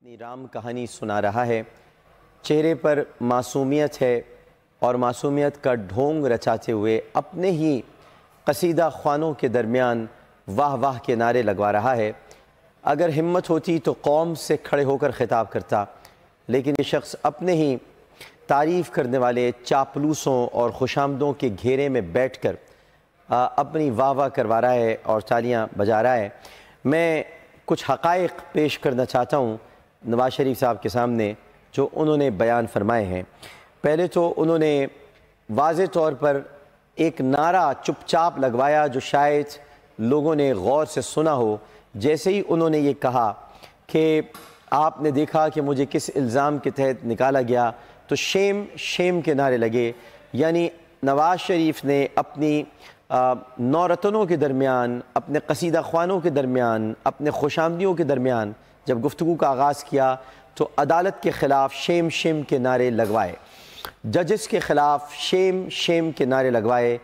اپنی رام کہانی سنا رہا ہے۔ چہرے پر معصومیت ہے اور معصومیت کا ڈھونگ رچاتے ہوئے اپنے ہی قصیدہ خوانوں کے درمیان واہ واہ کے نعرے لگوا رہا ہے۔ اگر ہمت ہوتی تو قوم سے کھڑے ہو کر خطاب کرتا، لیکن یہ شخص اپنے ہی تعریف کرنے والے چاپلوسوں اور خوشامدوں کے گھیرے میں بیٹھ کر اپنی واہ واہ کروا رہا ہے اور تالیاں بجا رہا ہے۔ میں کچھ حقائق پیش کرنا چاہتا ہوں نواز شریف صاحب کے سامنے جو انہوں نے بیان فرمائے ہیں۔ پہلے تو انہوں نے واضح طور پر ایک نعرہ چپ چاپ لگوایا جو شاید لوگوں نے غور سے سنا ہو۔ جیسے ہی انہوں نے یہ کہا کہ آپ نے دیکھا کہ مجھے کس الزام کے تحت نکالا گیا، تو شیم شیم کے نعرے لگے۔ یعنی نواز شریف نے اپنی نورتنوں کے درمیان، اپنے قصیدہ خوانوں کے درمیان، اپنے خوشامدیوں کے درمیان جب گفتگو کا آغاز کیا تو عدالت کے خلاف شیم شیم کے نعرے لگوائے، ججز کے خلاف شیم شیم کے نعرے لگوائے۔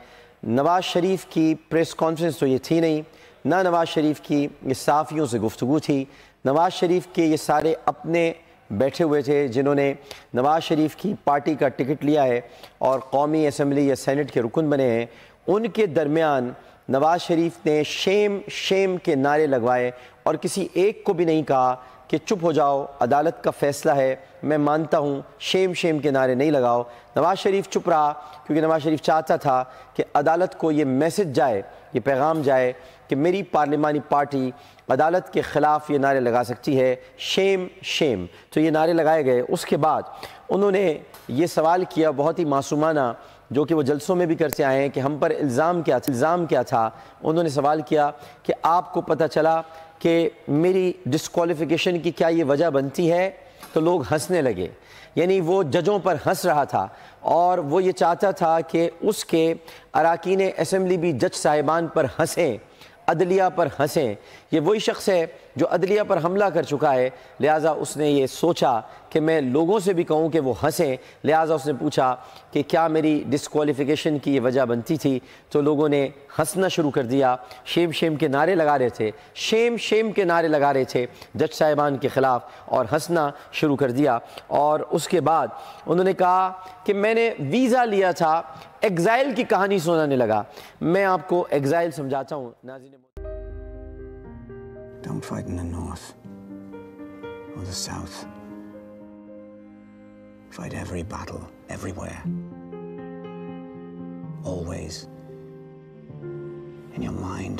نواز شریف کی پریس کانفرنس تو یہ تھی نہیں، نہ نواز شریف کی یہ صحافیوں سے گفتگو تھی۔ نواز شریف کے یہ سارے اپنے بیٹھے ہوئے تھے جنہوں نے نواز شریف کی پارٹی کا ٹکٹ لیا ہے اور قومی اسمبلی یا سینٹ کے رکن بنے ہیں۔ ان کے درمیان نواز شریف نے شیم شیم کے نعرے لگوائے اور کسی ایک کو بھی نہیں کہا کہ چپ ہو جاؤ، عدالت کا فیصلہ ہے، میں مانتا ہوں، شیم شیم کے نعرے نہیں لگاؤ۔ نواز شریف چپ رہا کیونکہ نواز شریف چاہتا تھا کہ عدالت کو یہ میسج جائے، یہ پیغام جائے کہ میری پارلیمانی پارٹی عدالت کے خلاف یہ نعرے لگا سکتی ہے، شیم شیم۔ تو یہ نعرے لگائے گئے۔ اس کے بعد انہوں نے یہ سوال کیا بہت ہی معصومانہ، جو کہ وہ جلسوں میں بھی کرتے آئے ہیں کہ ہم پر الزام کیا تھا۔ انہوں نے سوال کیا کہ آپ کو پتہ چلا کہ میری ڈسکوالیفیکیشن کی کیا یہ وجہ بنتی ہے؟ تو لوگ ہنسنے لگے۔ یعنی وہ ججوں پر ہنس رہا تھا اور وہ یہ چاہتا تھا کہ اس کے اراکین اسمبلی بھی جج صاحبان پر ہنسیں، عدلیہ پر ہنسیں۔ یہ وہی شخص ہے جو عدلیہ پر حملہ کر چکا ہے، لہٰذا اس نے یہ سوچا کہ میں لوگوں سے بھی کہوں کہ وہ ہنسیں، لہٰذا اس نے پوچھا کہ کیا میری ڈسکوالیفیکیشن کی یہ وجہ بنتی تھی؟ تو لوگوں نے ہنسنا شروع کر دیا، شیم شیم کے نعرے لگا رہے تھے، شیم شیم کے نعرے لگا رہے تھے جج صاحبان کے خلاف اور ہنسنا شروع کر دیا۔ اور اس کے بعد انہوں نے کہا کہ میں نے ویزا لیا تھا، ایگزائل کی کہانی سنانے لگا۔ میں آپ کو ایگزائل سمجھاتا ہوں۔ ناظرین، Don't fight in the north or the south. Fight every battle, everywhere. Always. In your mind.